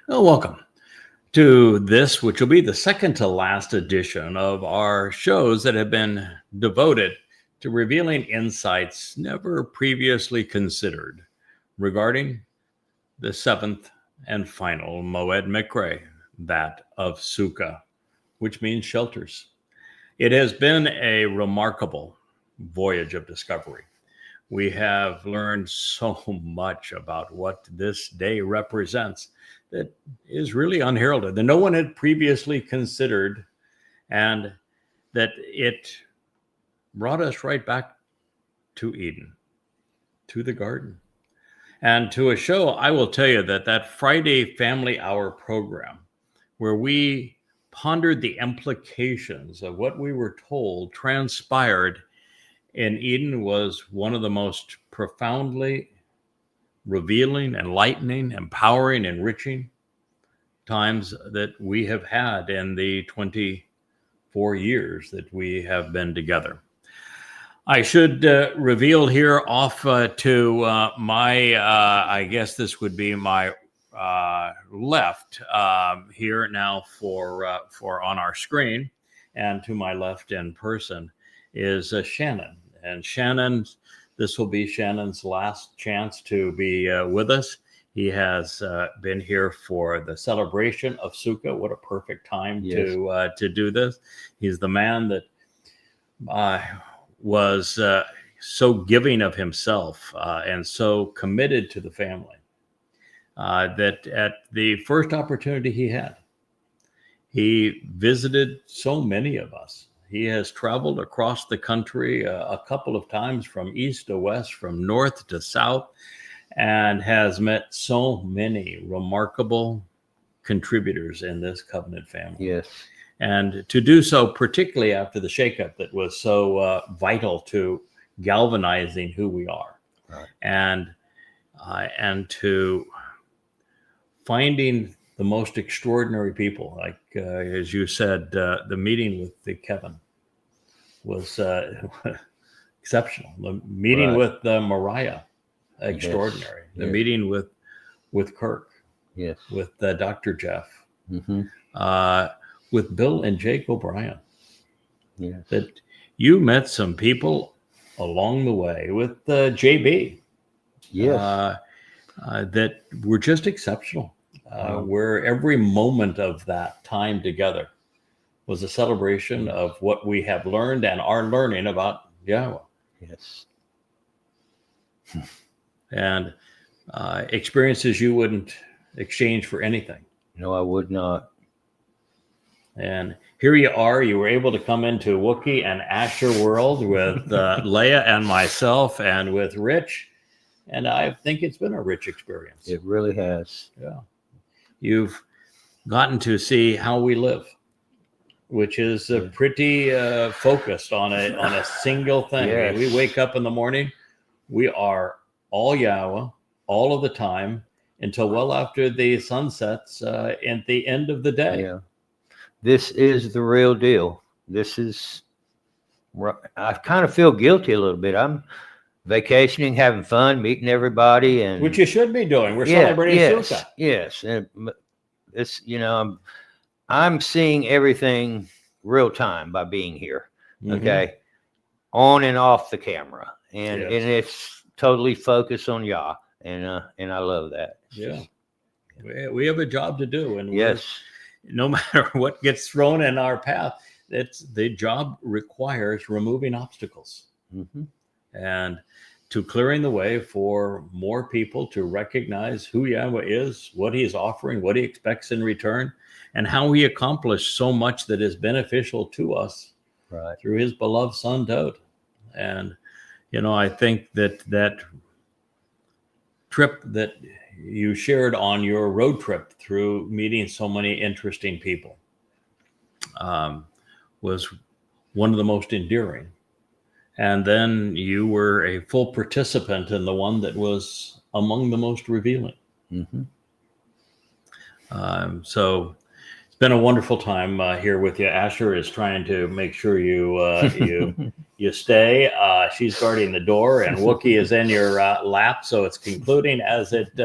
Well, welcome to this, which will be the second to last edition of our shows that have been devoted to revealing insights never previously considered regarding the seventh and final Mowed Miqraey, that of Sukah, which means shelters. It has been a remarkable voyage of discovery. We have learned so much about what this day represents that is really unheralded, that no one had previously considered, and that it brought us right back to Eden, to the garden, and to a show. I will tell you that Friday Family Hour program, where we pondered the implications of what we were told transpired in Eden, was one of the most profoundly revealing, enlightening, empowering, enriching times that we have had in the 24 years that we have been together. I should reveal here off to my, I guess this would be my left here now for on our screen, and to my left in person is Shannon. And Shannon, this will be Shannon's last chance to be with us. He has been here for the celebration of Sukah. What a perfect time to do this. He's the man that was so giving of himself and so committed to the family that at the first opportunity he had, he visited so many of us. He has traveled across the country a couple of times, from east to west, from north to south, and has met so many remarkable contributors in this covenant family. Yes. And to do so, particularly after the shakeup that was so vital to galvanizing who we are. Right. And to finding the most extraordinary people, like as you said, the meeting with Kevin was exceptional. The meeting with Mariah, extraordinary. Yes. The meeting with Kirk, yes, with Dr. Jeff, with Bill and Jake O'Brien. Yes. That you met some people along the way, with JB. Yes. That were just exceptional. Where every moment of that time together was a celebration of what we have learned and are learning about Yahowah. Yes. And experiences you wouldn't exchange for anything. No, I would not. And here you are. You were able to come into Wookie and Asher world with Leah and myself, and with Rich. And I think it's been a rich experience. It really has. Yeah. You've gotten to see how we live, which is pretty focused on a single thing. Yes. We wake up in the morning, we are all Yahowah all of the time until well after the sun sets at the end of the day. Yeah. This is the real deal. This is, I kind of feel guilty a little bit. I'm vacationing, having fun, meeting everybody, and which you should be doing. We're celebrating Sukah. Yes, and it's I'm seeing everything real time by being here. Okay, on and off the camera, and it's totally focused on Yah, and I love that. Yeah, we have a job to do, and no matter what gets thrown in our path, the job requires removing obstacles. And to clearing the way for more people to recognize who Yahowah is, what he is offering, what he expects in return, and how he accomplished so much that is beneficial to us through his beloved son, Dowd. And, I think that trip that you shared on your road trip through meeting so many interesting people was one of the most endearing. And then you were a full participant in the one that was among the most revealing. So it's been a wonderful time here with you. Asher is trying to make sure you stay. She's guarding the door, and Wookie is in your lap. So it's concluding as it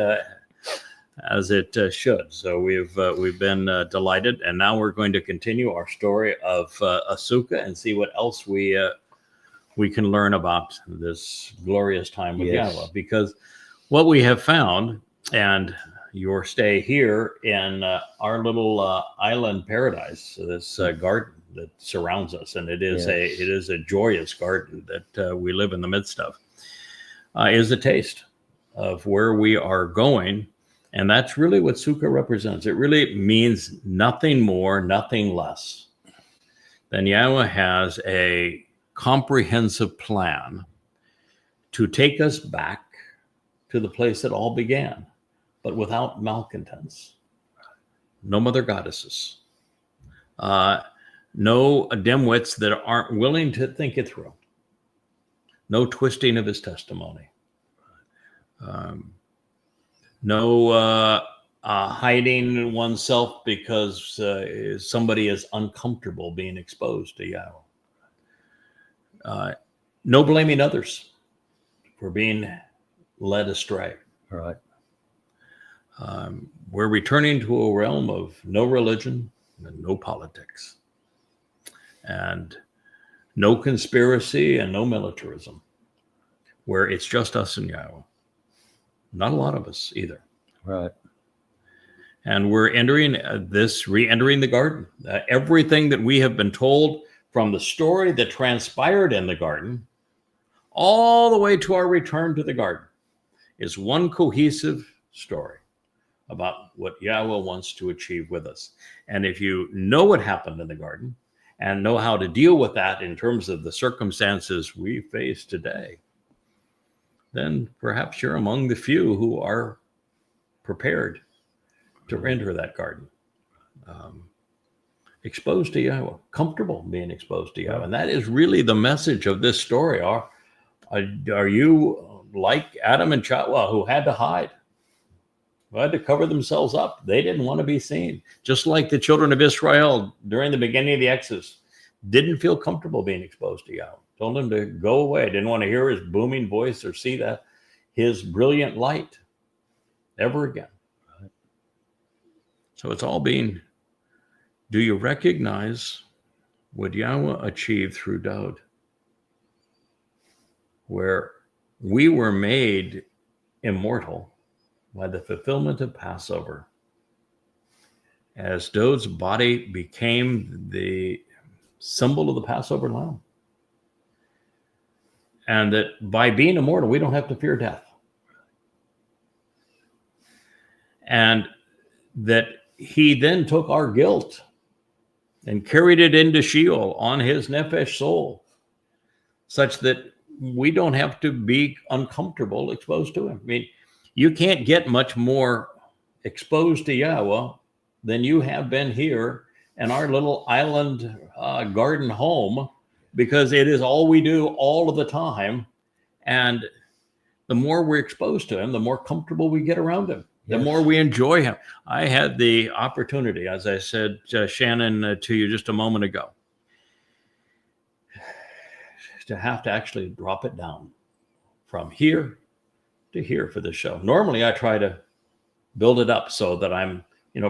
as it should. So we've been delighted, and now we're going to continue our story of Sukah and see what else we can learn about this glorious time with Yahowah. Because what we have found, and your stay here in our little island paradise, this garden that surrounds us, and it is a joyous garden that we live in the midst of, is a taste of where we are going. And that's really what Sukah represents. It really means nothing more, nothing less than Yahowah has a comprehensive plan to take us back to the place that all began, but without malcontents, no mother goddesses, no dimwits that aren't willing to think it through, no twisting of his testimony, no hiding oneself because somebody is uncomfortable being exposed to Yahowah. No blaming others for being led astray. Right. We're returning to a realm of no religion and no politics, and no conspiracy and no militarism, where it's just us and Yahowah. Not a lot of us either. Right. And we're entering re-entering the garden. Everything that we have been told from the story that transpired in the garden, all the way to our return to the garden, is one cohesive story about what Yahowah wants to achieve with us. And if you know what happened in the garden and know how to deal with that in terms of the circumstances we face today, then perhaps you're among the few who are prepared to enter that garden, exposed to Yahowah, comfortable being exposed to Yahowah. And that is really the message of this story. Are you like Adam and Taruw'ah, who had to hide, who had to cover themselves up? They didn't want to be seen. Just like the children of Israel during the beginning of the Exodus didn't feel comfortable being exposed to Yahowah. Told him to go away. Didn't want to hear his booming voice or see his brilliant light ever again. Right. So it's all being, do you recognize what Yahowah achieved through Dowd? Where we were made immortal by the fulfillment of Passover, as Dowd's body became the symbol of the Passover lamb. And that by being immortal, we don't have to fear death. And that he then took our guilt and carried it into Sheol on his nefesh soul, such that we don't have to be uncomfortable exposed to him. I mean, you can't get much more exposed to Yahowah than you have been here in our little island garden home, because it is all we do all of the time. And the more we're exposed to him, the more comfortable we get around him, the more we enjoy him. I had the opportunity, as I said, Shannon, to you just a moment ago, to have to actually drop it down from here to here for this show. Normally, I try to build it up so that I'm,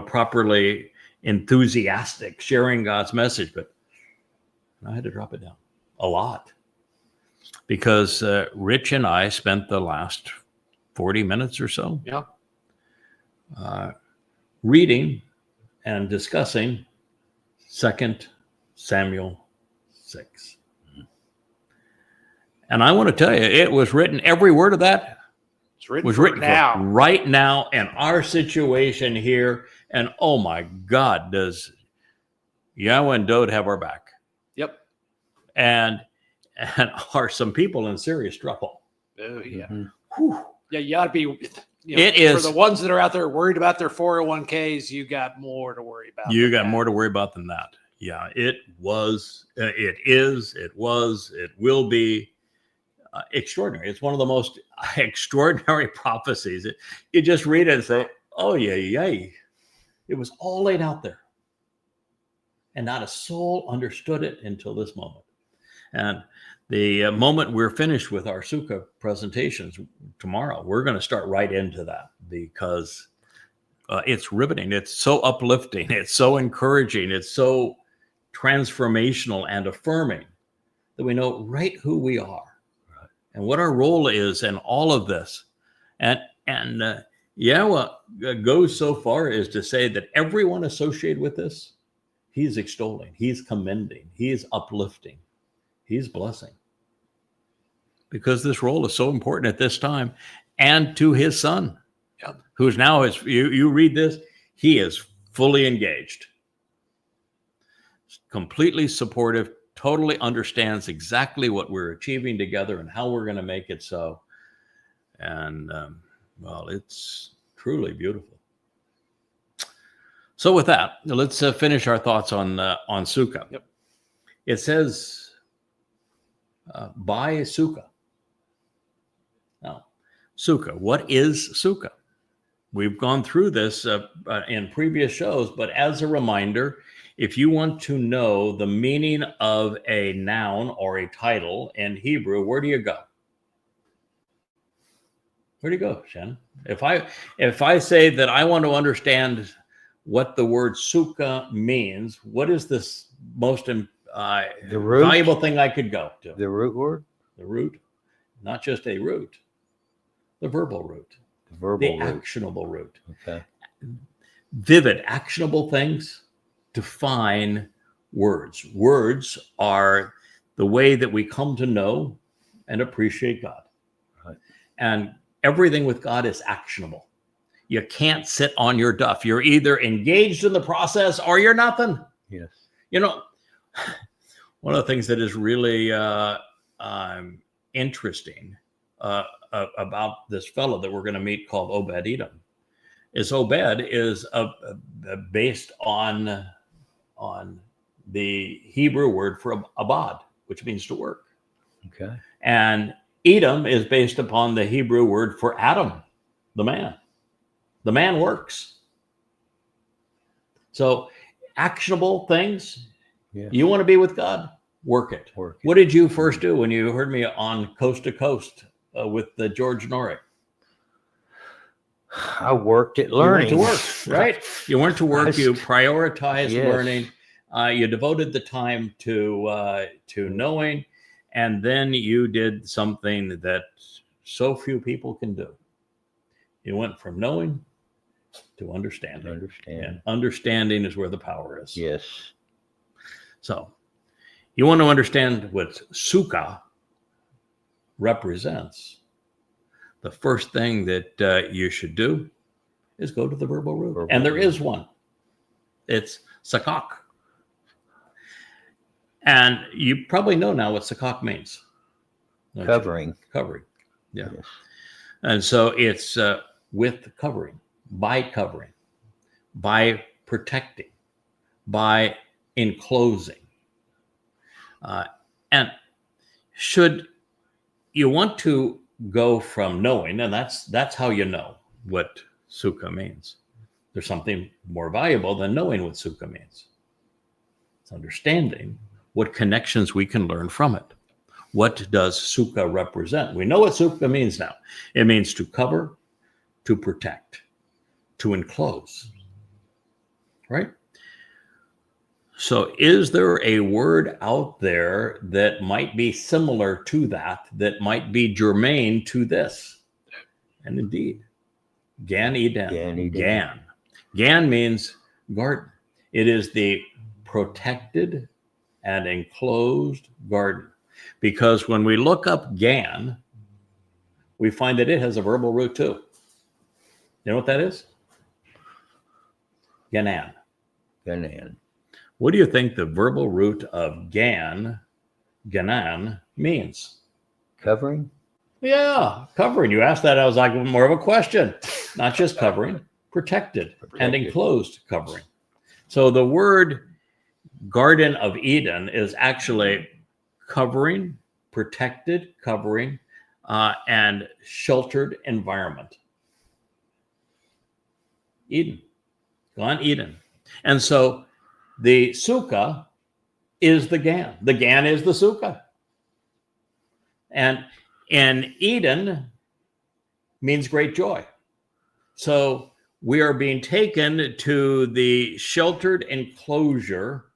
properly enthusiastic, sharing God's message, but I had to drop it down a lot, because Rich and I spent the last 40 minutes or so reading and discussing 2 Samuel 6. And I want to tell you, it was written, every word of that was written now, right now, in our situation here. And oh my God, does Yahowah and Dowd have our back? Yep. And are some people in serious trouble? Oh yeah. Mm-hmm. Yeah, you ought to be. It is for the ones that are out there worried about their 401ks. You got more to worry about. You got more to worry about than that. Yeah, it was. It is. It was. It will be extraordinary. It's one of the most extraordinary prophecies. You just read it and say, "Oh yeah." It was all laid out there, and not a soul understood it until this moment. And the moment we're finished with our Sukah presentations tomorrow, we're going to start right into that, because it's riveting. It's so uplifting. It's so encouraging. It's so transformational and affirming that we know right who we are and what our role is in all of this. And Yahowah goes so far as to say that everyone associated with this, he's extolling, he's commending, he's uplifting, he's blessing. Because this role is so important at this time, and to his son, who's now, as you read this, he is fully engaged, completely supportive, totally understands exactly what we're achieving together and how we're going to make it so. And well, it's truly beautiful. So with that, let's finish our thoughts on Sukah. Yep. It says, by Sukah. Now, Sukah, what is Sukah? We've gone through this in previous shows, but as a reminder, if you want to know the meaning of a noun or a title in Hebrew, where do you go? Where do you go, Shannon? If I say that I want to understand what the word Sukah means, what is this most valuable thing I could go to? The root word? The root, not just a root, the verbal root, The actionable root. Okay. Vivid, actionable things define words. Words are the way that we come to know and appreciate God. Right. And everything with God is actionable. You can't sit on your duff. You're either engaged in the process or you're nothing. Yes. You know, one of the things that is really interesting about this fellow that we're going to meet called Mowed Edom is Mowed is based on the Hebrew word for abad, which means to work. Okay. And Edom is based upon the Hebrew word for Adam, the man. The man works. So actionable things, you want to be with God, work it. What did you first do when you heard me on Coast to Coast with George Norrie? I worked at learning. You went to work, right? You went to work. You prioritized learning. You devoted the time to knowing, and then you did something that so few people can do. You went from knowing to understanding. And understanding is where the power is. Yes. So you want to understand what Sukah represents. The first thing that you should do is go to the verbal root. And there is one. It's Sakak. And you probably know now what Sakak means. Covering. Covering. Yeah. Yes. And so it's with covering, by protecting, by enclosing. And should you want to go from knowing, and that's how you know what Sukah means. There's something more valuable than knowing what Sukah means. It's understanding what connections we can learn from it. What does Sukah represent? We know what Sukah means now. It means to cover, to protect, to enclose, right? So is there a word out there that might be similar to that might be germane to this? And indeed, Gan Eden. Gan means garden. It is the protected and enclosed garden. Because when we look up Gan, we find that it has a verbal root too. You know what that is? Ganan. What do you think the verbal root of Ganan means? Covering? Yeah, covering. You asked that, I was like, more of a question. Not just covering, protected and enclosed covering. So the word Garden of Eden is actually covering, protected covering, and sheltered environment. Eden, Gan Eden. And so the Sukah is the Gan. The Gan is the Sukah. And Eden means great joy. So we are being taken to the sheltered enclosure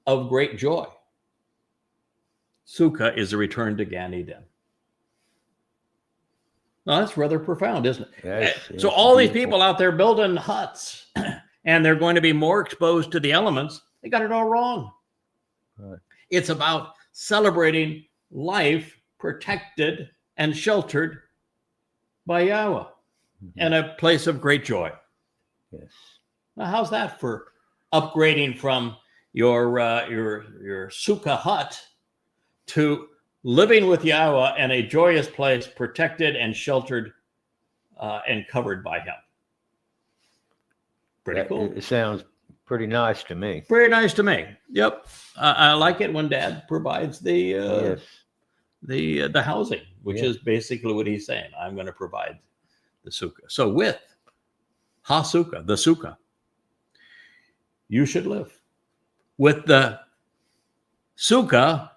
of great joy. Sukah is a return to Gan Eden. Now, that's rather profound, isn't it? Yes, So all these people out there building huts, and they're going to be more exposed to the elements, they got it all wrong. Right. It's about celebrating life protected and sheltered by Yahweh and a place of great joy. Yes. Now, how's that for upgrading from your Sukah hut to living with Yahweh in a joyous place, protected and sheltered and covered by Him? Pretty cool. It sounds pretty nice to me. Very nice to me. Yep, I like it when Dad provides the housing, which is basically what he's saying. I'm going to provide the Sukah. So with Sukah, the Sukah, you should live. With the Sukah,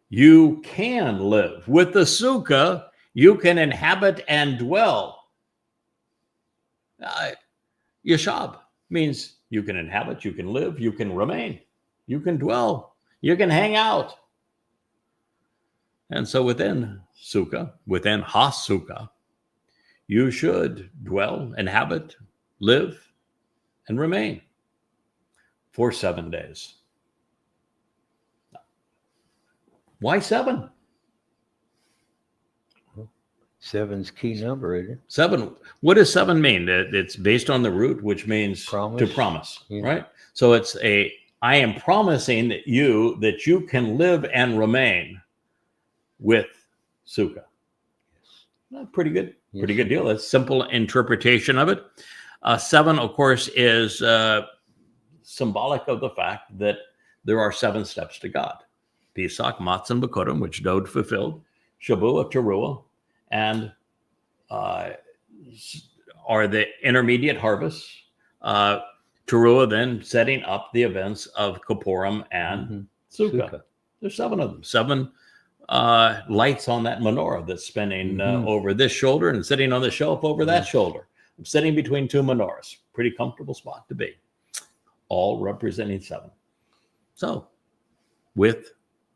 you can live. With the Sukah, you can inhabit and dwell. Yashab means you can inhabit, you can live, you can remain, you can dwell, you can hang out. And so within Sukah, within Sukah, you should dwell, inhabit, live, and remain for 7 days. Why 7? 7's key number, isn't it? 7. What does 7 mean? It's based on the root, which means to promise, right? So it's I am promising that you can live and remain with Sukah. Well, pretty good. Pretty good deal. That's simple interpretation of it. 7, of course, is symbolic of the fact that there are 7 steps to God. Pesach, Matzah, Bekurim, which Dowd fulfilled, shabuw'ah, taruw'ah, and are the intermediate harvests. Taruw'ah then setting up the events of Kippurim and Sukah. There's 7 of them. 7 lights on that menorah that's spinning over this shoulder and sitting on the shelf over that shoulder. I'm sitting between 2 menorahs. Pretty comfortable spot to be. All representing 7. So, with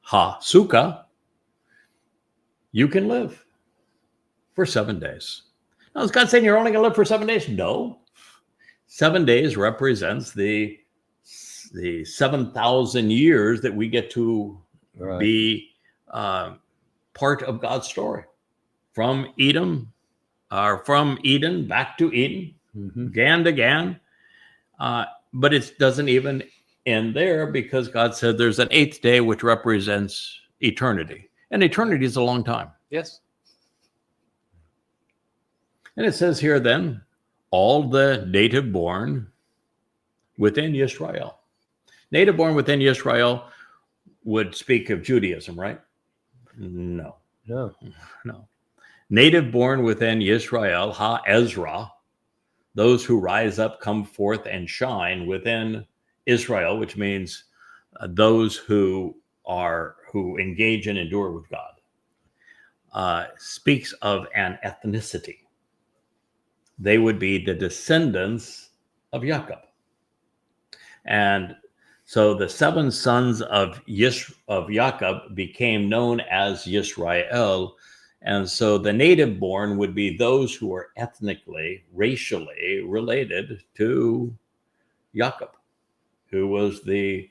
Sukah, you can live for 7 days. Now, is God saying you're only going to live for 7 days? No. 7 days represents the 7,000 years that we get to be part of God's story. From Eden back to Eden, Gan to Gan. But it doesn't even end there, because God said there's an 8th day, which represents eternity. And eternity is a long time. Yes. And it says here then, all the native born within Yisrael. Native born within Yisrael would speak of Judaism, right? No. Native born within Yisrael, Ezra, those who rise up, come forth, and shine within Israel, which means those who engage and endure with God, speaks of an ethnicity. They would be the descendants of Jacob. And so the 7 sons of Jacob became known as Yisrael. And so the native born would be those who are ethnically, racially related to Jacob, who was the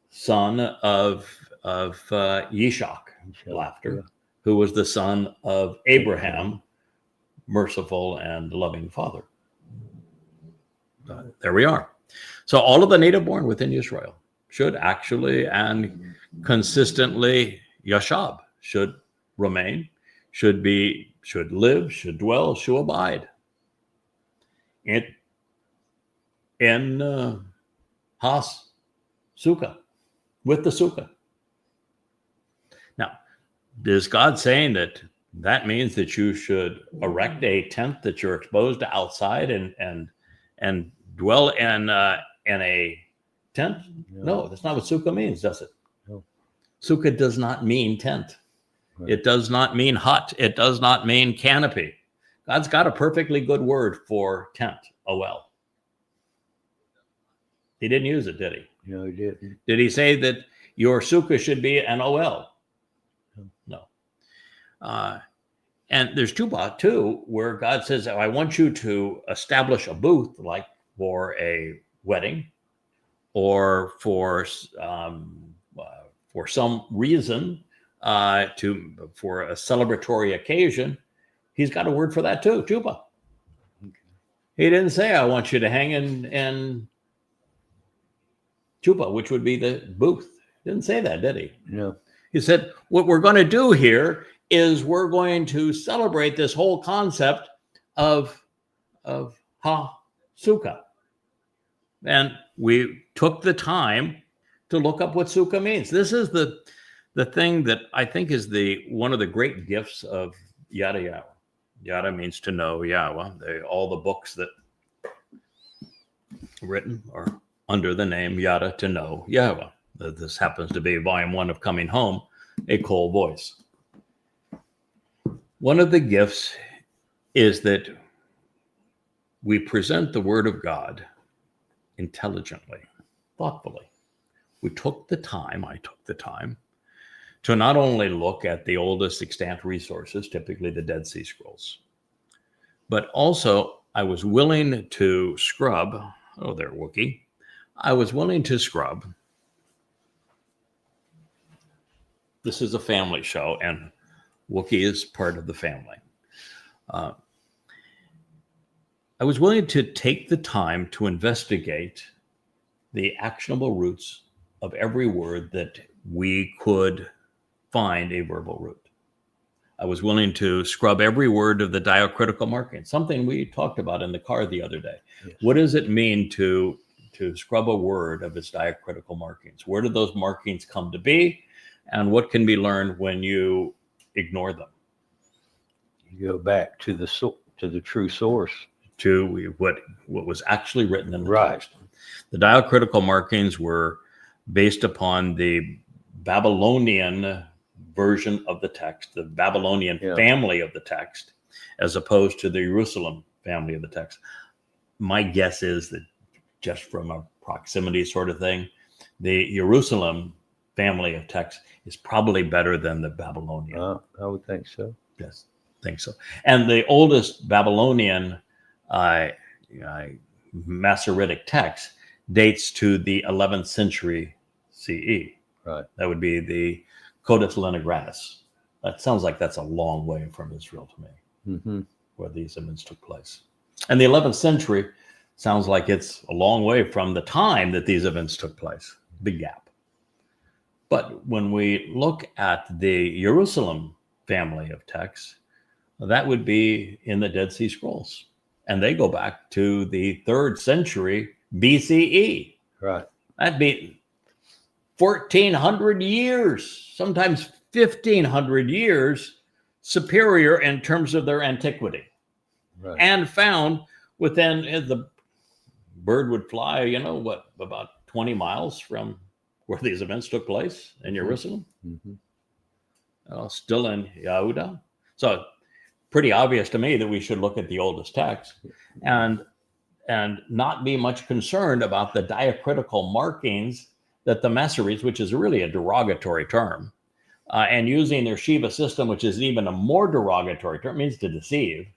son of Yishak, laughter, who was the son of Abraham, merciful and loving father. There we are. So all of the native born within Israel should actually and consistently yashab, should remain, should live, should dwell, should abide in Sukah, with the Sukah. Now, is God saying that means that you should erect a tent that you're exposed to outside and dwell in a tent? No, that's not what Sukah means, does it? No. Sukah does not mean tent. Right. It does not mean hut. It does not mean canopy. God's got a perfectly good word for tent, ol. He didn't use it, did he? No, he didn't. Did he say that your Sukah should be an ol? No. And there's Tubah too, where God says, I want you to establish a booth, like for a wedding or for some reason, for a celebratory occasion. He's got a word for that too, Tubah. Okay. He didn't say, I want you to hang in Tubah, which would be the booth. He didn't say that, did he? No. He said, what we're going to do here is we're going to celebrate this whole concept of Sukah. And we took the time to look up what Sukah means. This is the thing that I think is one of the great gifts of Yahowah. Yada means to know Yahowah. All the books that are written are under the name Yada, to know Yahowah. This happens to be volume 1 of Coming Home, A Cold Voice. One of the gifts is that we present the Word of God intelligently, thoughtfully. I took the time to not only look at the oldest extant resources, typically the Dead Sea Scrolls, but also I was willing to scrub, oh, there, Wookie. I was willing to scrub. This is a family show, and Wookie is part of the family. I was willing to take the time to investigate the actionable roots of every word that we could find a verbal root. I was willing to scrub every word of the diacritical marking, something we talked about in the car the other day. Yes. What does it mean to scrub a word of its diacritical markings? Where do those markings come to be? And what can be learned when you ignore them? You go back to the true source. To what was actually written in the text. The diacritical markings were based upon the Babylonian version of the text, the Babylonian family of the text, as opposed to the Jerusalem family of the text. My guess is that, just from a proximity sort of thing, the Jerusalem family of text is probably better than the Babylonian. I would think so. Yes, think so. And the oldest Babylonian Masoretic text dates to the 11th century CE. Right. That would be the Codex Leningratus. That sounds like that's a long way from Israel to me, where these events took place. And the 11th century sounds like it's a long way from the time that these events took place. Big gap. But when we look at the Jerusalem family of texts, that would be in the Dead Sea Scrolls. And they go back to the 3rd century BCE. Right. That'd be 1,400 years, sometimes 1,500 years superior in terms of their antiquity. Right. And found within, the bird would fly, about 20 miles from where these events took place in Jerusalem. Still in Yehuda. So pretty obvious to me that we should look at the oldest text and not be much concerned about the diacritical markings that the Masoretes, which is really a derogatory term, and using their Shiva system, which is even a more derogatory term, means to deceive.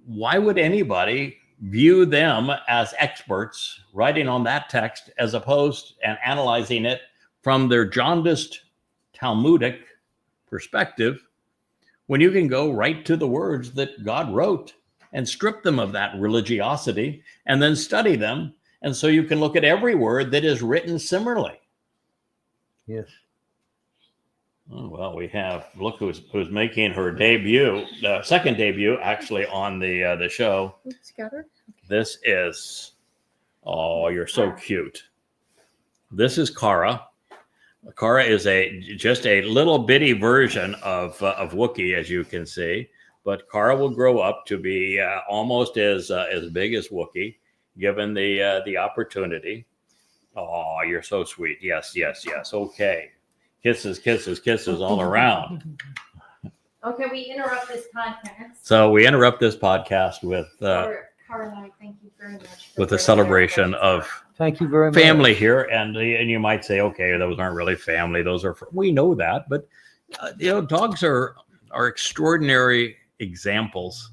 Why would anybody view them as experts writing on that text as opposed and analyzing it from their jaundiced Talmudic perspective, when you can go right to the words that God wrote and strip them of that religiosity and then study them? And so you can look at every word that is written similarly. Yes. Oh, well, we have, look who's making her debut, second debut actually on the show. Together. This is, oh, you're so cute. This is Kara. Kara is just a little bitty version of Wookie, as you can see. But Kara will grow up to be almost as big as Wookie, given the opportunity. Oh, you're so sweet. Yes. Okay. Kisses all around. Okay, we interrupt this podcast. So we interrupt this podcast with Caroline, thank you very much. with a celebration of Thank you very much. family here, and you might say, okay, those aren't really family; those are. We know that, but dogs are extraordinary examples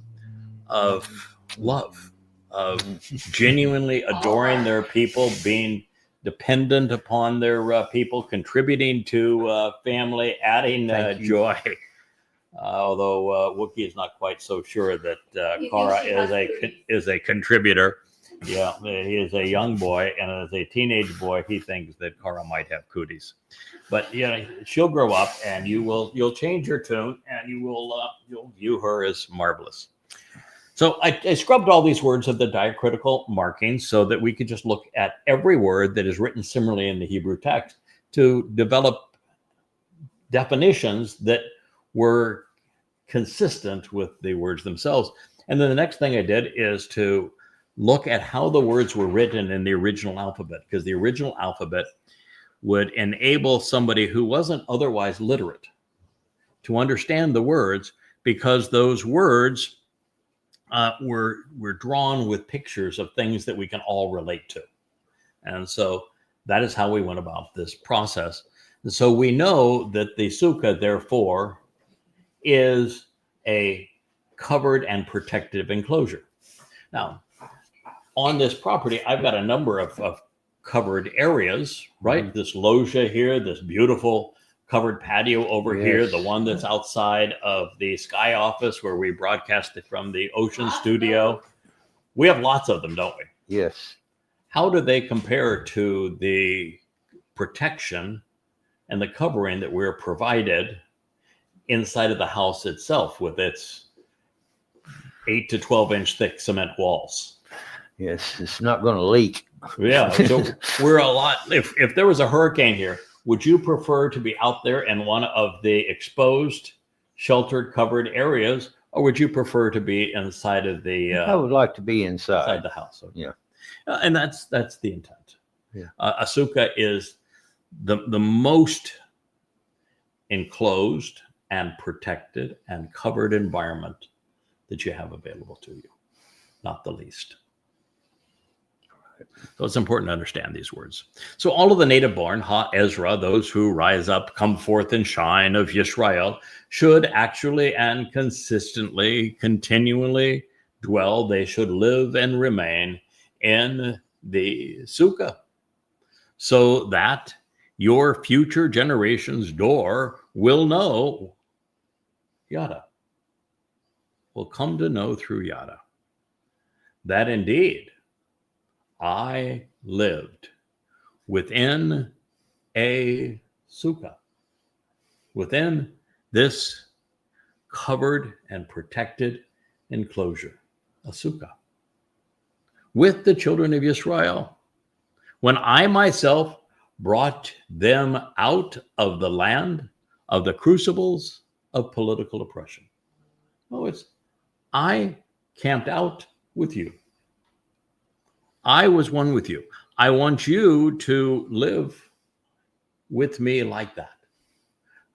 of love, of genuinely adoring their people, being dependent upon their people, contributing to family, adding joy. Although Wookie is not quite so sure that Kara is a contributor. Yeah, he is a young boy, and as a teenage boy, he thinks that Kara might have cooties. But she'll grow up, and you'll change your tune, and you'll view her as marvelous. So I scrubbed all these words of the diacritical markings so that we could just look at every word that is written similarly in the Hebrew text to develop definitions that were consistent with the words themselves. And then the next thing I did is to look at how the words were written in the original alphabet, because the original alphabet would enable somebody who wasn't otherwise literate to understand the words, because those words were drawn with pictures of things that we can all relate to. And so that is how we went about this process. And so we know that the Sukah, therefore, is a covered and protective enclosure. Now, on this property, I've got a number of covered areas, right? Mm-hmm. This loggia here, this beautiful covered patio over here, the one that's outside of the Sky office where we broadcast it from the Ocean Studio. We have lots of them, don't we? Yes. How do they compare to the protection and the covering that we're provided inside of the house itself with its 8 to 12 inch thick cement walls? Yes, it's not going to leak. Yeah, so we're a lot. If there was a hurricane here, would you prefer to be out there in one of the exposed, sheltered, covered areas, or would you prefer to be inside of the? I would like to be inside the house. Okay. Yeah, and that's the intent. Yeah, a Sukah is the most enclosed and protected and covered environment that you have available to you, not the least. So it's important to understand these words. So all of the native born, Ha-Ezra, those who rise up, come forth and shine of Yisrael, should actually and consistently, continually dwell. They should live and remain in the Sukah, so that your future generation's door will know Yada, will come to know through Yada, that indeed I lived within a Sukah, within this covered and protected enclosure, a Sukah, with the children of Yisrael, when I myself brought them out of the land of the crucibles of political oppression. Oh, it's I camped out with you. I was one with you. I want you to live with me like that.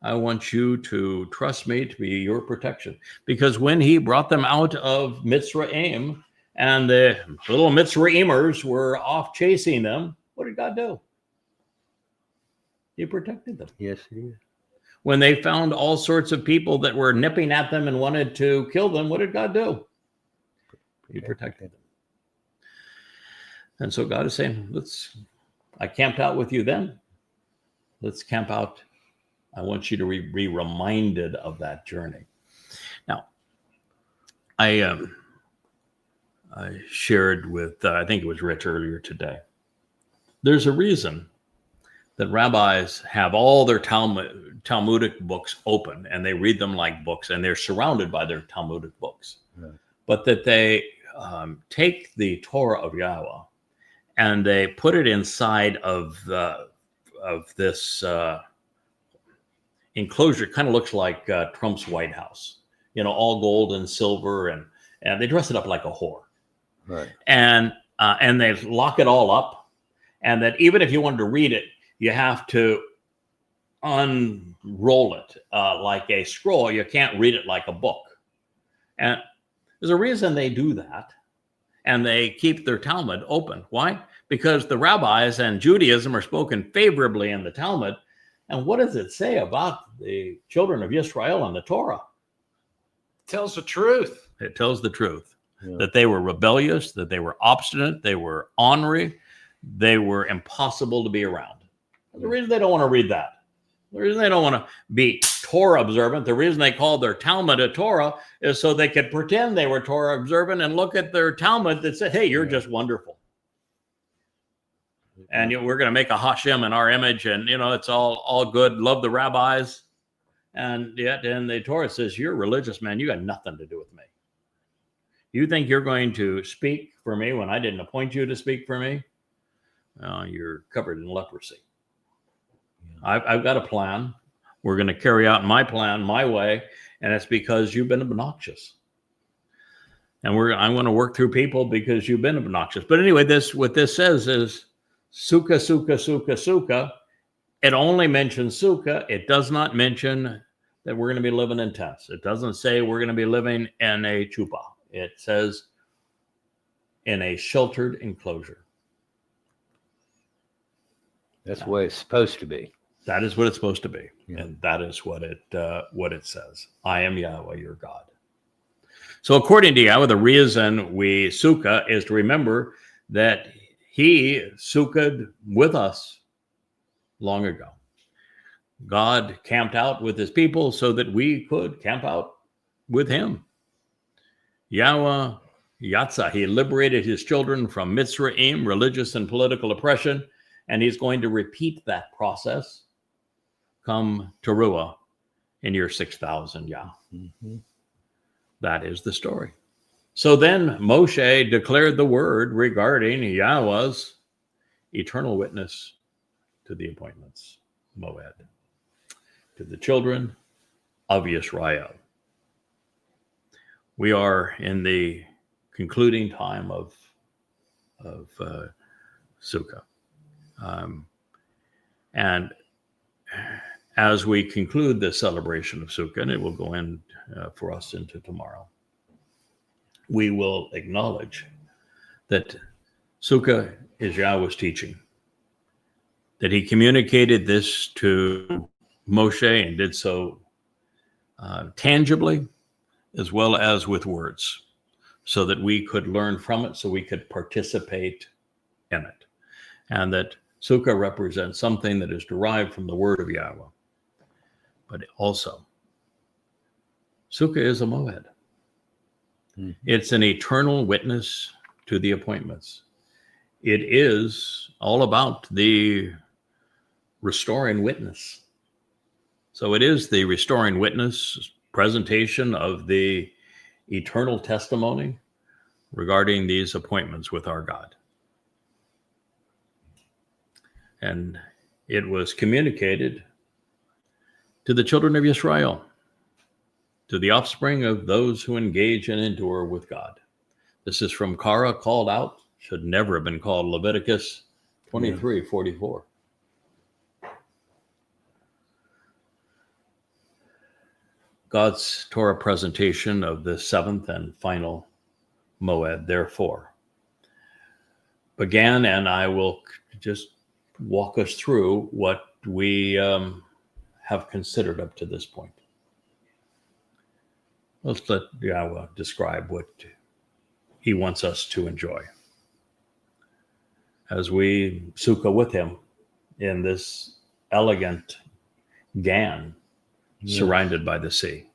I want you to trust me to be your protection. Because when he brought them out of Mitzrayim and the little Mitzrayimers were off chasing them, what did God do? He protected them. Yes, he did. When they found all sorts of people that were nipping at them and wanted to kill them, what did God do? He protected them. And so God is saying, I camped out with you then. Let's camp out. I want you to be reminded of that journey. Now, I shared with, I think it was Rich earlier today. There's a reason that rabbis have all their Talmudic books open and they read them like books and they're surrounded by their Talmudic books. Right. But that they take the Torah of Yahowah and they put it inside of this enclosure. Kind of looks like Trump's White House, all gold and silver, and they dress it up like a whore. Right. And they lock it all up, and that even if you wanted to read it, you have to unroll it like a scroll. You can't read it like a book. And there's a reason they do that. And they keep their Talmud open. Why? Because the rabbis and Judaism are spoken favorably in the Talmud. And what does it say about the children of Yisrael and the Torah? Tells the truth. It tells the truth. That they were rebellious, that they were obstinate, they were ornery, they were impossible to be around. The reason they don't want to read that, the reason they don't want to be Torah observant, the reason they called their Talmud a Torah is so they could pretend they were Torah observant and look at their Talmud that said, hey, you're just wonderful. And we're going to make a Hashem in our image, and it's all good. Love the rabbis. And yet in the Torah says, you're religious, man. You got nothing to do with me. You think you're going to speak for me when I didn't appoint you to speak for me? You're covered in leprosy. I've got a plan. We're going to carry out my plan my way, and it's because you've been obnoxious. And I'm going to work through people because you've been obnoxious. But anyway, what this says is Sukah, Sukah, Sukah, Sukah. It only mentions Sukah. It does not mention that we're going to be living in tents. It doesn't say we're going to be living in a chuppah. It says in a sheltered enclosure. That's the way it's supposed to be. That is what it's supposed to be. Yeah. And that is what it says. I am Yahweh, your God. So according to Yahweh, the reason we Sukah is to remember that he Sukkah'd with us long ago. God camped out with his people so that we could camp out with him. Yahweh Yatzah, he liberated his children from Mitzrayim, religious and political oppression, and he's going to repeat that process come Taruwah in year 6,000 Yah. Mm-hmm. That is the story. So then Moshe declared the word regarding Yahweh's eternal witness to the appointments, Mowed, to the children of Yisrael. We are in the concluding time of Sukah. And as we conclude the celebration of Sukah, and it will go in for us into tomorrow, we will acknowledge that Sukah is Yahweh's teaching, that he communicated this to Moshe and did so tangibly as well as with words, so that we could learn from it, so we could participate in it. And that Sukah represents something that is derived from the word of Yahweh. But also, Sukah is a Mowed. Mm-hmm. It's an eternal witness to the appointments. It is all about the restoring witness. So it is the restoring witness presentation of the eternal testimony regarding these appointments with our God. And it was communicated to the children of Yisrael, to the offspring of those who engage and endure with God. This is from Korah, called out, should never have been called, Leviticus 23:44. God's Torah presentation of the seventh and final Mowed, therefore, began, and I will just walk us through what we have considered up to this point. Let's let Yahweh describe what he wants us to enjoy as we Sukah with him in this elegant Gan, surrounded by the sea.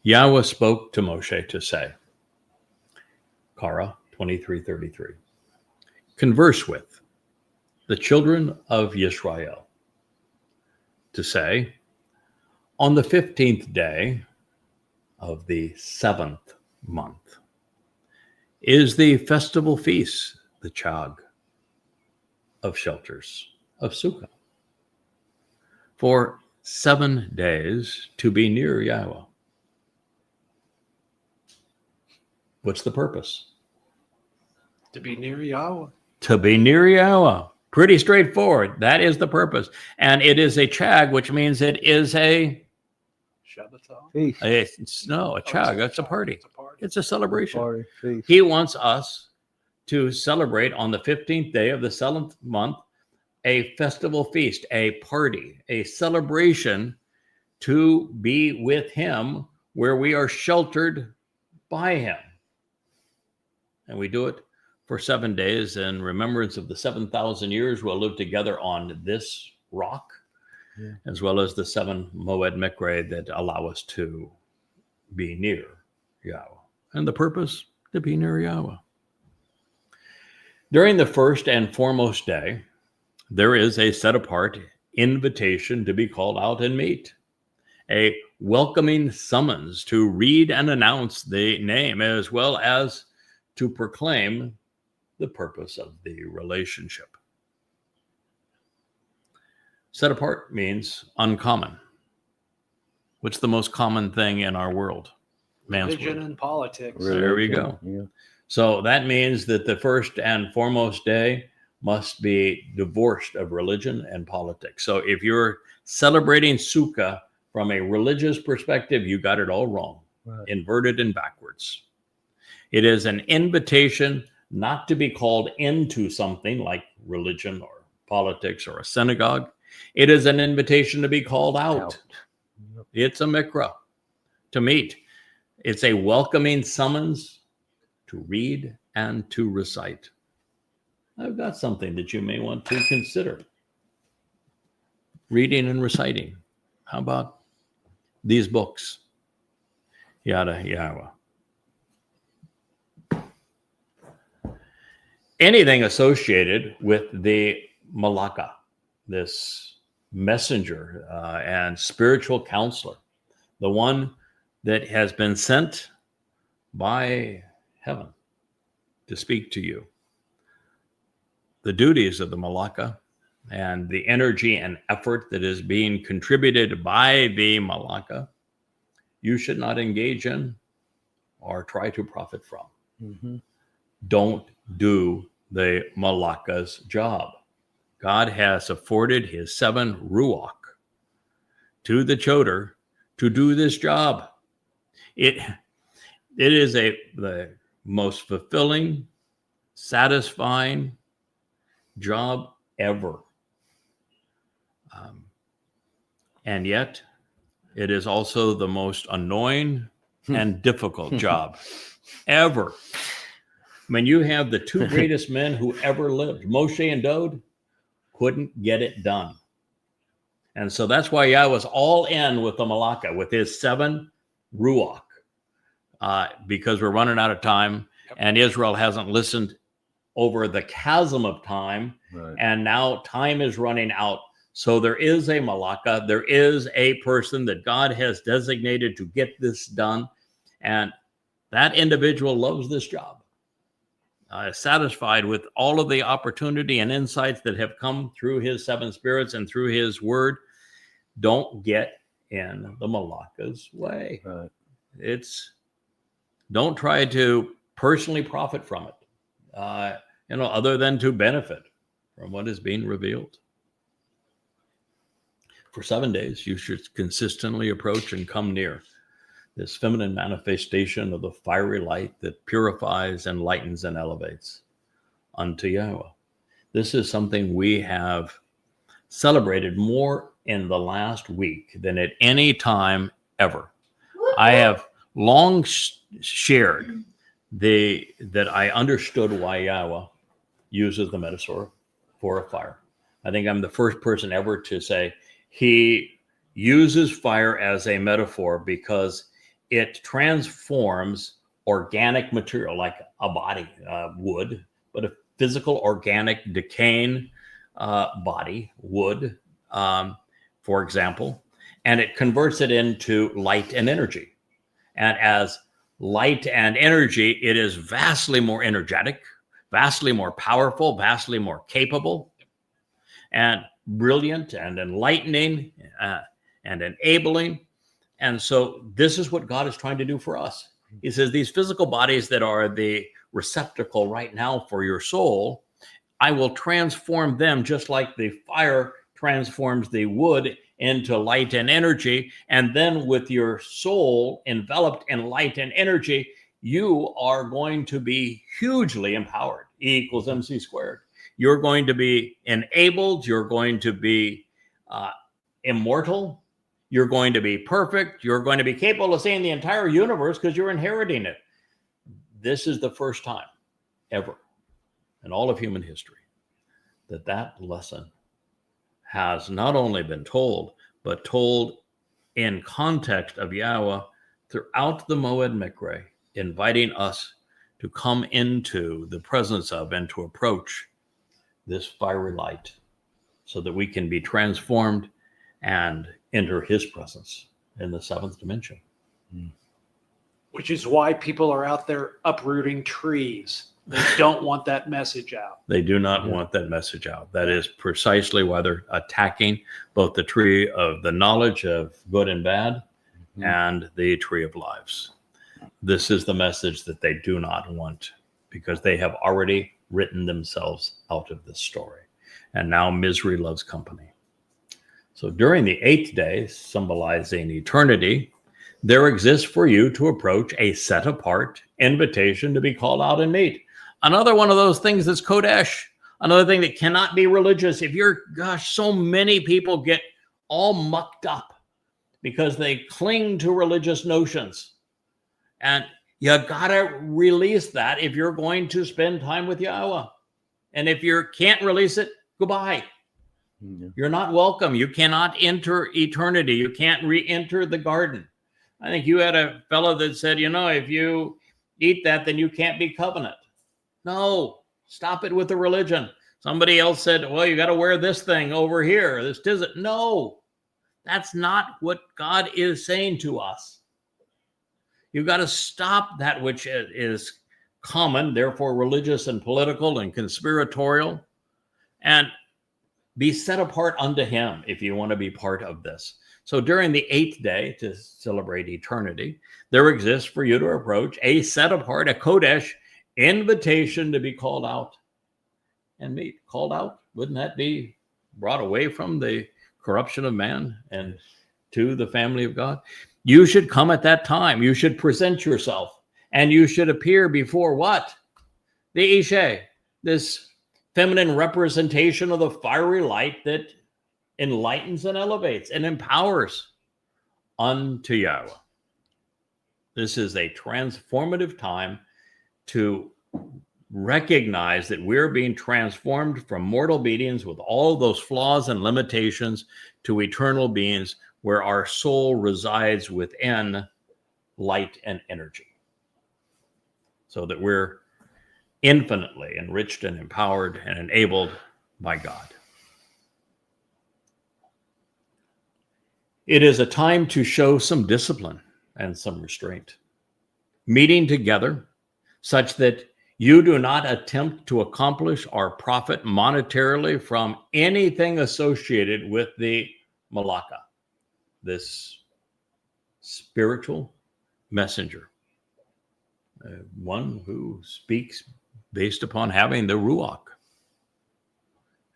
Yahweh spoke to Moshe to say, Korah 23:33, converse with the children of Yisrael, to say, on the 15th day of the 7th month is the festival feast, the Chag of shelters of Sukah, for 7 days to be near Yahweh. What's the purpose? To be near Yahweh. To be near Yahweh. Pretty straightforward. That is the purpose. And it is a chag, which means it is a Shabbaton. Feast. a chag. That's a party. It's a party. It's a celebration. Party, feast. He wants us to celebrate on the 15th day of the 7th month a festival feast, a party, a celebration to be with him where we are sheltered by him. And we do it for 7 days in remembrance of the 7,000 years we'll live together on this rock, as well as the 7 Mowed Miqraey that allow us to be near Yahweh. And the purpose, to be near Yahweh. During the first and foremost day, there is a set apart invitation to be called out and meet, a welcoming summons to read and announce the name, as well as to proclaim the purpose of the relationship. Set apart means uncommon. What's the most common thing in our world? Man's Religion world. and politics. There we go. Yeah. So that means that the first and foremost day must be divorced of religion and politics. So if you're celebrating Sukah from a religious perspective, you got it all wrong, inverted and backwards. It is an invitation not to be called into something like religion or politics or a synagogue. It is an invitation to be called out. It's a mikra, to meet. It's a welcoming summons to read and to recite. I've got something that you may want to consider. Reading and reciting. How about these books? Yada Yahweh. Anything associated with the Malaka, this messenger and spiritual counselor, the one that has been sent by heaven to speak to you. The duties of the Malaka and the energy and effort that is being contributed by the Malaka, you should not engage in or try to profit from. Mm-hmm. Don't do the Malaka's job. God has afforded his 7 ruach to the choder to do this job. It is the most fulfilling, satisfying job ever. And yet, it is also the most annoying and difficult job ever. When you have the 2 greatest men who ever lived, Moshe and Dowd, couldn't get it done. And so that's why Yah was all in with the Malaka, with his 7 ruach, because we're running out of time, and Israel hasn't listened over the chasm of time, and now time is running out. So there is a Malaka, there is a person that God has designated to get this done, and that individual loves this job. Satisfied with all of the opportunity and insights that have come through his 7 spirits and through his word. Don't get in the Malaka's way. Don't try to personally profit from it, other than to benefit from what is being revealed. For 7 days, you should consistently approach and come near this feminine manifestation of the fiery light that purifies, enlightens, and elevates unto Yahweh. This is something we have celebrated more in the last week than at any time ever. I have long shared that I understood why Yahweh uses the metaphor for a fire. I think I'm the first person ever to say he uses fire as a metaphor because it transforms organic material like a body, wood, but a physical, organic, decaying body, wood, for example, and it converts it into light and energy. And as light and energy, it is vastly more energetic, vastly more powerful, vastly more capable, and brilliant and enlightening and enabling. And so this is what God is trying to do for us. He says these physical bodies that are the receptacle right now for your soul I will transform them just like the fire transforms the wood into light and energy. And then with your soul enveloped in light and energy, you are going to be hugely empowered. E equals MC squared. You're going to be enabled. You're going to be immortal. You're going to be perfect. You're going to be capable of seeing the entire universe because you're inheriting it. This is the first time ever in all of human history that lesson has not only been told, but told in context of Yahweh throughout the Mowed Miqraey, inviting us to come into the presence of and to approach this fiery light so that we can be transformed and enter his presence in the seventh dimension. Which is why people are out there uprooting trees. They don't want that message out. They do not want that message out. That is precisely why they're attacking both the tree of the knowledge of good and bad and the tree of lives. This is the message that they do not want because they have already written themselves out of this story. And now misery loves company. So during the 8th day, symbolizing eternity, there exists for you to approach a set apart invitation to be called out and meet. Another one of those things that's Kodesh, another thing that cannot be religious. If you're, so many people get all mucked up because they cling to religious notions. And you gotta release that if you're going to spend time with Yahweh. And if you can't release it, goodbye. You're not welcome. You cannot enter eternity. You can't re-enter the garden. I think you had a fellow that said, if you eat that, then you can't be covenant. No, stop it with the religion. Somebody else said, well, you got to wear this thing over here. This doesn't. No, that's not what God is saying to us. You've got to stop that which is common, therefore religious and political and conspiratorial, and be set apart unto him if you want to be part of this. So during the 8th day, to celebrate eternity, there exists for you to approach a set apart, a Kodesh invitation to be called out and meet. Called out, wouldn't that be brought away from the corruption of man and to the family of God? You should come at that time. You should present yourself and you should appear before what? The Ishe, this feminine representation of the fiery light that enlightens and elevates and empowers unto Yahweh. This is a transformative time to recognize that we're being transformed from mortal beings with all those flaws and limitations to eternal beings where our soul resides within light and energy. So that we're infinitely enriched and empowered and enabled by God. It is a time to show some discipline and some restraint. Meeting together such that you do not attempt to accomplish or profit monetarily from anything associated with the Malaka, this spiritual messenger, one who speaks based upon having the Ruach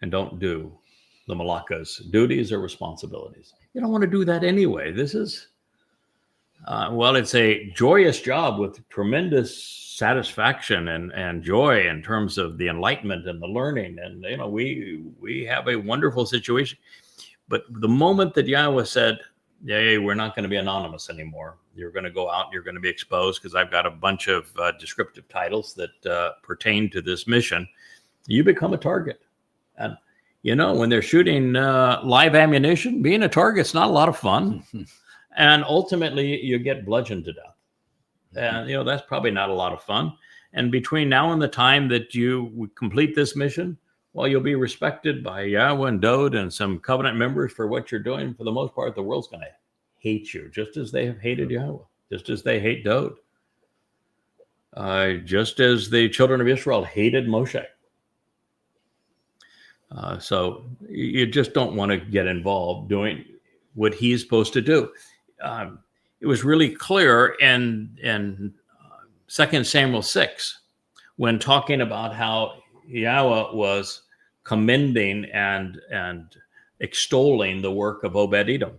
and don't do the Malaka's duties or responsibilities. You don't want to do that anyway. This is, it's a joyous job with tremendous satisfaction and joy in terms of the enlightenment and the learning. And, we have a wonderful situation. But the moment that Yahweh said, hey, we're not going to be anonymous anymore. You're going to go out, you're going to be exposed because I've got a bunch of descriptive titles that pertain to this mission. You become a target. And, when they're shooting live ammunition, being a target's not a lot of fun. And ultimately, you get bludgeoned to death. And, that's probably not a lot of fun. And between now and the time that you complete this mission, well, you'll be respected by Yahowah and Dowd and some covenant members for what you're doing. For the most part, the world's going to hate you, just as they have hated Yahowah, just as they hate Dowd, just as the children of Israel hated Moshe. So you just don't want to get involved doing what he's supposed to do. It was really clear in 2 Samuel 6 when talking about how Yahowah was commending and extolling the work of Obed Edom,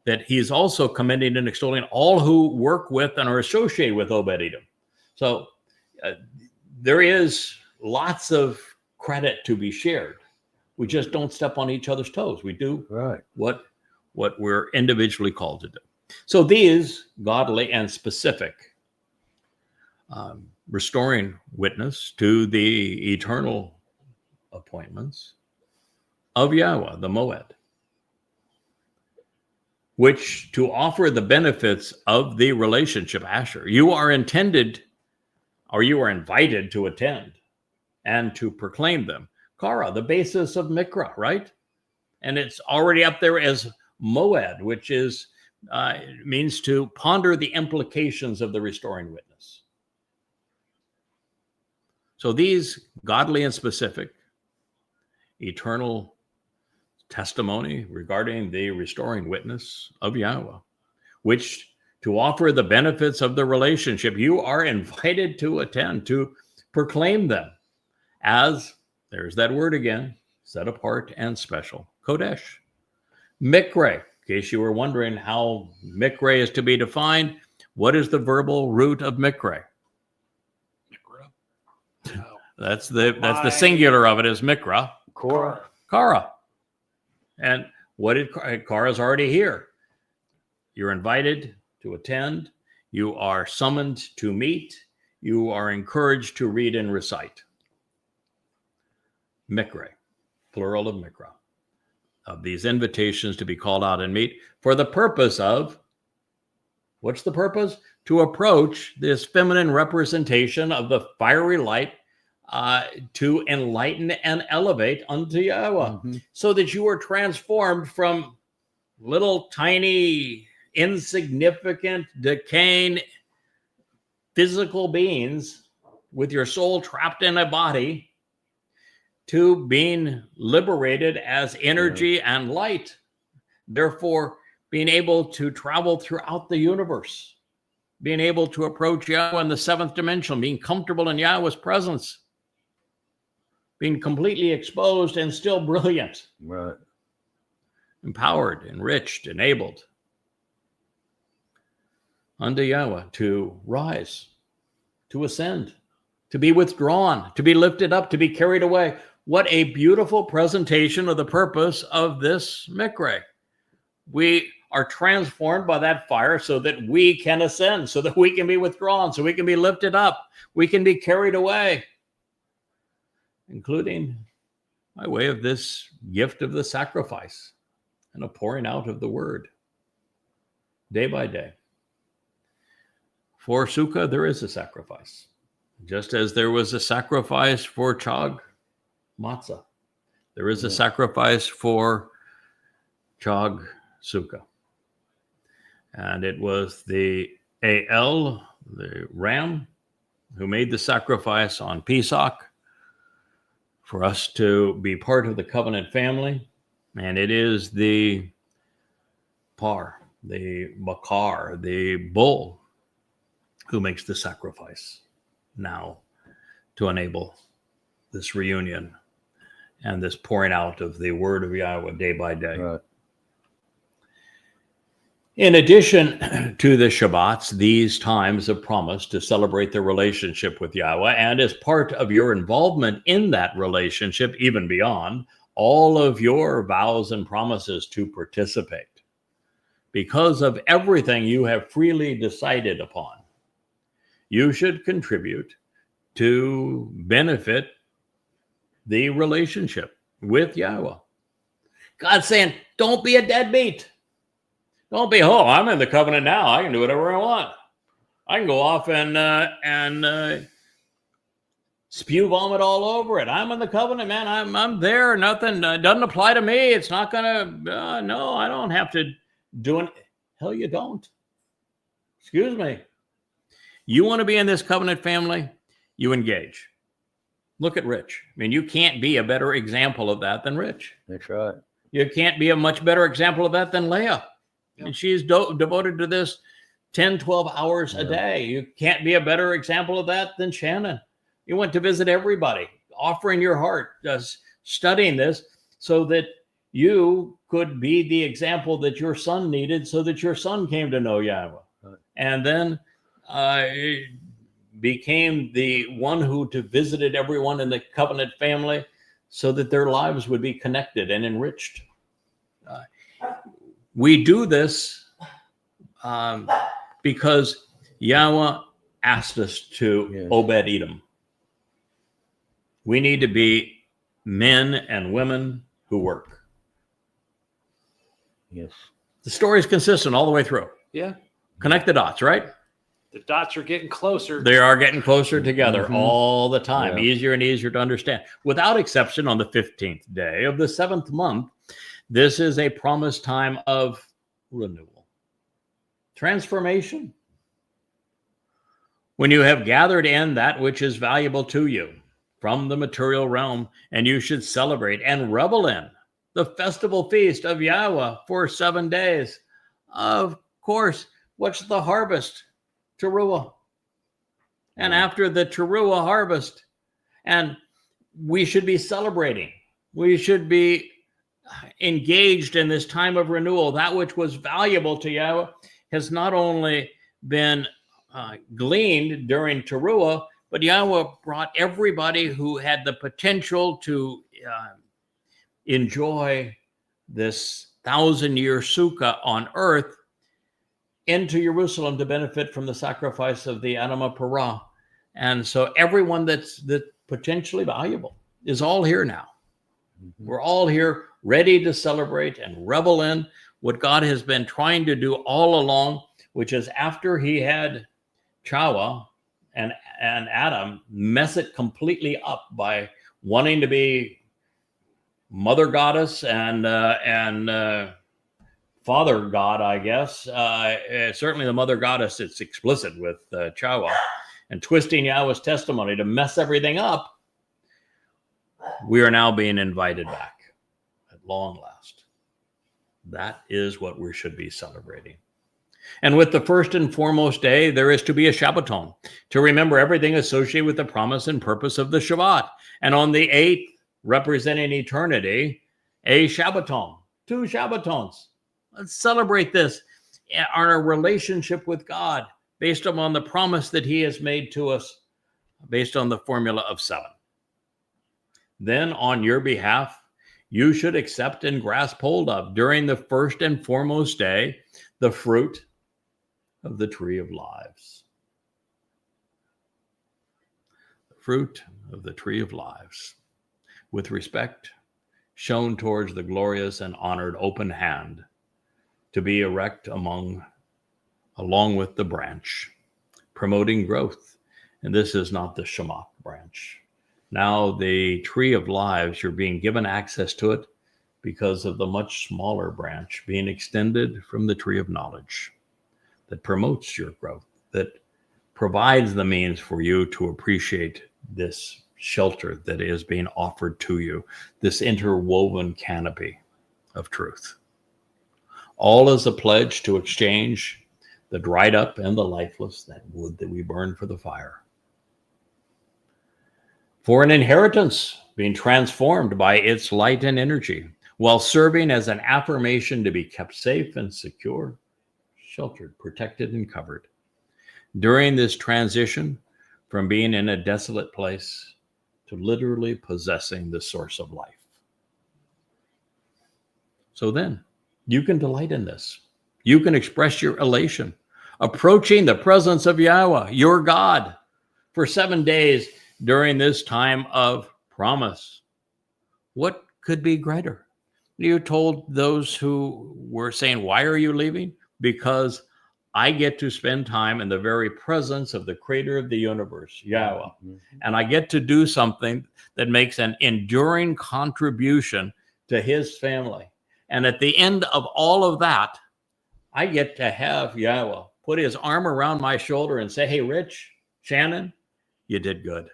that he's also commending and extolling all who work with and are associated with Obed Edom. So there is lots of credit to be shared. We just don't step on each other's toes. We do what we're individually called to do. So these godly and specific restoring witness to the eternal appointments of Yahowah, the Mowed, which to offer the benefits of the relationship, Asher, you are intended, or you are invited to attend and to proclaim them. Kara, the basis of Miqra'ey, right? And it's already up there as Mowed, which is means to ponder the implications of the restoring witness. So these godly and specific eternal testimony regarding the restoring witness of Yahowah, which to offer the benefits of the relationship, you are invited to attend, to proclaim them as, there's that word again, set apart and special, Kodesh. Miqra'ey, in case you were wondering how Miqra'ey is to be defined, what is the verbal root of Miqra'ey? That's the singular of it is Miqra. Kara. And what did Kara's already here? You're invited to attend. You are summoned to meet. You are encouraged to read and recite. Miqra'ey, plural of Miqra, of these invitations to be called out and meet for the purpose of, what's the purpose? To approach this feminine representation of the fiery light to enlighten and elevate unto Yahowah, so that you are transformed from little tiny, insignificant, decaying physical beings with your soul trapped in a body to being liberated as energy and light, therefore being able to travel throughout the universe, being able to approach Yahowah in the seventh dimension, being comfortable in Yahowah's presence, being completely exposed and still brilliant, empowered, enriched, enabled unto Yahowah to rise, to ascend, to be withdrawn, to be lifted up, to be carried away. What a beautiful presentation of the purpose of this Miqra'ey. We are transformed by that fire so that we can ascend, so that we can be withdrawn, so we can be lifted up, we can be carried away, including by way of this gift of the sacrifice and a pouring out of the word day by day. For Sukah, there is a sacrifice, just as there was a sacrifice for Chag Matzah. There is a sacrifice for Chag Sukah. And it was the Al, the ram, who made the sacrifice on Pesach for us to be part of the covenant family. And it is the par, the bakar, the bull, who makes the sacrifice now to enable this reunion and this pouring out of the word of Yahowah day by day. Right. In addition to the Shabbats, these times of promise to celebrate the relationship with Yahowah, and as part of your involvement in that relationship, even beyond, all of your vows and promises to participate, because of everything you have freely decided upon, you should contribute to benefit the relationship with Yahowah. God's saying, don't be a deadbeat. Don't be, oh, I'm in the covenant now. I can do whatever I want. I can go off and spew vomit all over it. I'm in the covenant, man. I'm there. Nothing doesn't apply to me. It's not gonna. No, I don't have to do it. Hell, you don't. Excuse me. You want to be in this covenant family? You engage. Look at Rich. I mean, you can't be a better example of that than Rich. That's right. You can't be a much better example of that than Leah. Yep. And she's devoted to this 10, 12 hours a day. You can't be a better example of that than Shannon. You went to visit everybody. offering your heart, studying this so that you could be the example that your son needed so that your son came to know Yahweh. Right. And then became the one who visited everyone in the covenant family so that their lives would be connected and enriched. We do this because Yahweh asked us to obey Edom. We need to be men and women who work. Yes. The story is consistent all the way through. Yeah. Connect the dots, right? The dots are getting closer. They are getting closer together Mhm. all the time, Yeah. easier and easier to understand. Without exception, on the 15th day of the 7th month, this is a promised time of renewal, transformation. When you have gathered in that which is valuable to you from the material realm, and you should celebrate and revel in the festival feast of Yahweh for 7 days. Of course, what's the harvest? Taruw'ah. And after the Taruw'ah harvest, and we should be celebrating. We should be engaged in this time of renewal. That which was valuable to Yahweh has not only been gleaned during Taruw'ah, but Yahweh brought everybody who had the potential to enjoy this 1,000-year Sukah on earth into Jerusalem to benefit from the sacrifice of the Adamah Parah. And so everyone that's potentially valuable is all here now. Mm-hmm. We're all here ready to celebrate and revel in what God has been trying to do all along, which is after he had Chawah and Adam mess it completely up by wanting to be mother goddess and father god, I guess. Certainly the mother goddess, it's explicit with Chawah, and twisting Yahweh's testimony to mess everything up. We are now being invited back at long last. That is what we should be celebrating. And with the first and foremost day, there is to be a Shabbaton, to remember everything associated with the promise and purpose of the Shabbat. And on the 8th, representing eternity, a Shabbaton, 2 Shabbatons. Let's celebrate this, our relationship with God, based upon the promise that he has made to us, based on the formula of 7. Then on your behalf, you should accept and grasp hold of, during the first and foremost day, the fruit of the tree of lives. The fruit of the tree of lives, with respect shown towards the glorious and honored open hand, to be erect along with the branch, promoting growth. And this is not the Shemach branch. Now the tree of lives, you're being given access to it because of the much smaller branch being extended from the tree of knowledge that promotes your growth, that provides the means for you to appreciate this shelter that is being offered to you, this interwoven canopy of truth. All is a pledge to exchange the dried up and the lifeless, that wood that we burn for the fire, for an inheritance being transformed by its light and energy, while serving as an affirmation to be kept safe and secure, sheltered, protected, and covered during this transition from being in a desolate place to literally possessing the source of life. So then, you can delight in this. You can express your elation, approaching the presence of Yahweh, your God, for 7 days during this time of promise. What could be greater? You told those who were saying, why are you leaving? Because I get to spend time in the very presence of the creator of the universe, Yahweh. Mm-hmm. And I get to do something that makes an enduring contribution to his family. And at the end of all of that, I get to have Yahweh put his arm around my shoulder and say, hey, Rich, Shannon, you did good.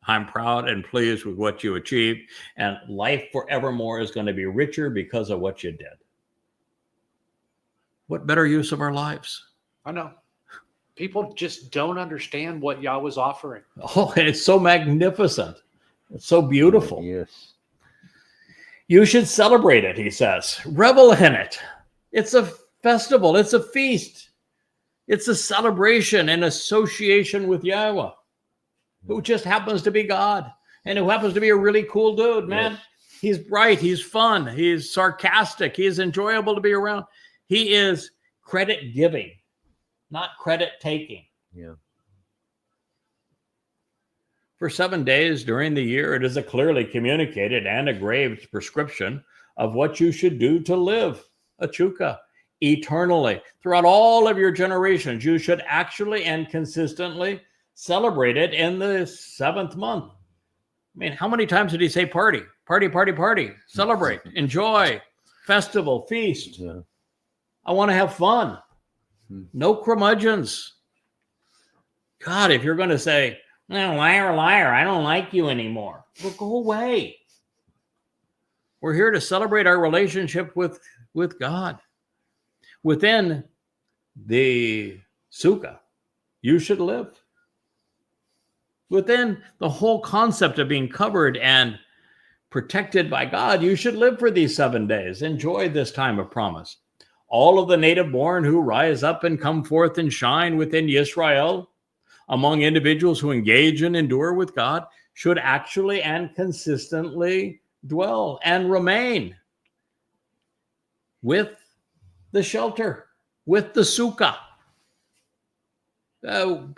I'm proud and pleased with what you achieved, and life forevermore is going to be richer because of what you did. What better use of our lives? I know. People just don't understand what Yahweh's offering. Oh, and it's so magnificent. It's so beautiful. Yes. You should celebrate it, he says. Revel in it. It's a festival. It's a feast. It's a celebration in association with Yahweh, who just happens to be God and who happens to be a really cool dude, man. Yes. He's bright. He's fun. He's sarcastic. He's enjoyable to be around. He is credit giving, not credit taking. Yeah. For 7 days during the year, it is a clearly communicated and engraved prescription of what you should do to live a Sukah eternally. Throughout all of your generations, you should actually and consistently celebrate it in the 7th month. I mean, how many times did he say party? Party, party, party. Celebrate, enjoy, festival, feast. Yeah. I want to have fun. No curmudgeons. God, if you're going to say, no, liar, liar, I don't like you anymore. Well, go away. We're here to celebrate our relationship with God. Within the Sukah, you should live. Within the whole concept of being covered and protected by God, you should live for these 7 days. Enjoy this time of promise. All of the native born who rise up and come forth and shine within Yisrael, among individuals who engage and endure with God, should actually and consistently dwell and remain with the shelter, with the Sukah,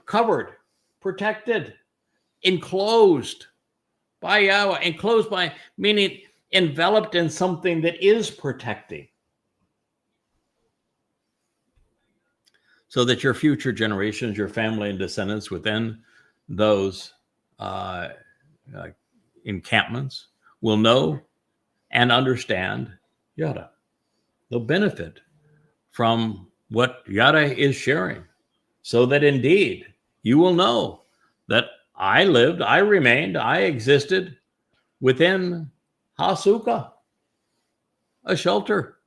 covered, protected, enclosed by Yahweh, enclosed by, meaning enveloped in something that is protecting, so that your future generations, your family and descendants within those encampments will know and understand Yada. They'll benefit from what Yada is sharing, so that indeed you will know that I lived, I remained, I existed within HaSukah, a shelter,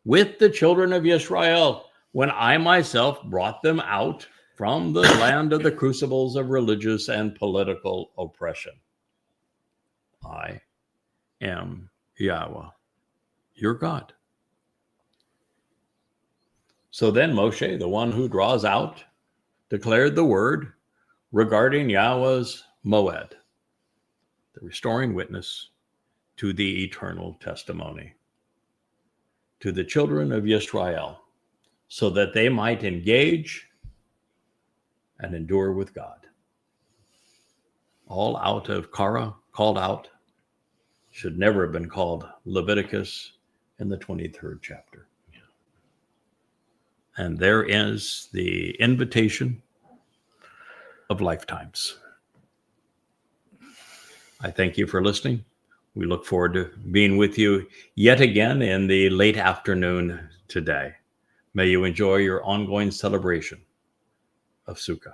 with the children of Yisrael, when I myself brought them out from the land of the crucibles of religious and political oppression. I am Yahweh, your God. So then Moshe, the one who draws out, declared the word regarding Yahweh's Mowed, the restoring witness to the eternal testimony, to the children of Yisrael, so that they might engage and endure with God. All out of Korah, called out, should never have been called Leviticus in the 23rd chapter. And there is the invitation of lifetimes. I thank you for listening. We look forward to being with you yet again in the late afternoon today. May you enjoy your ongoing celebration of Sukah.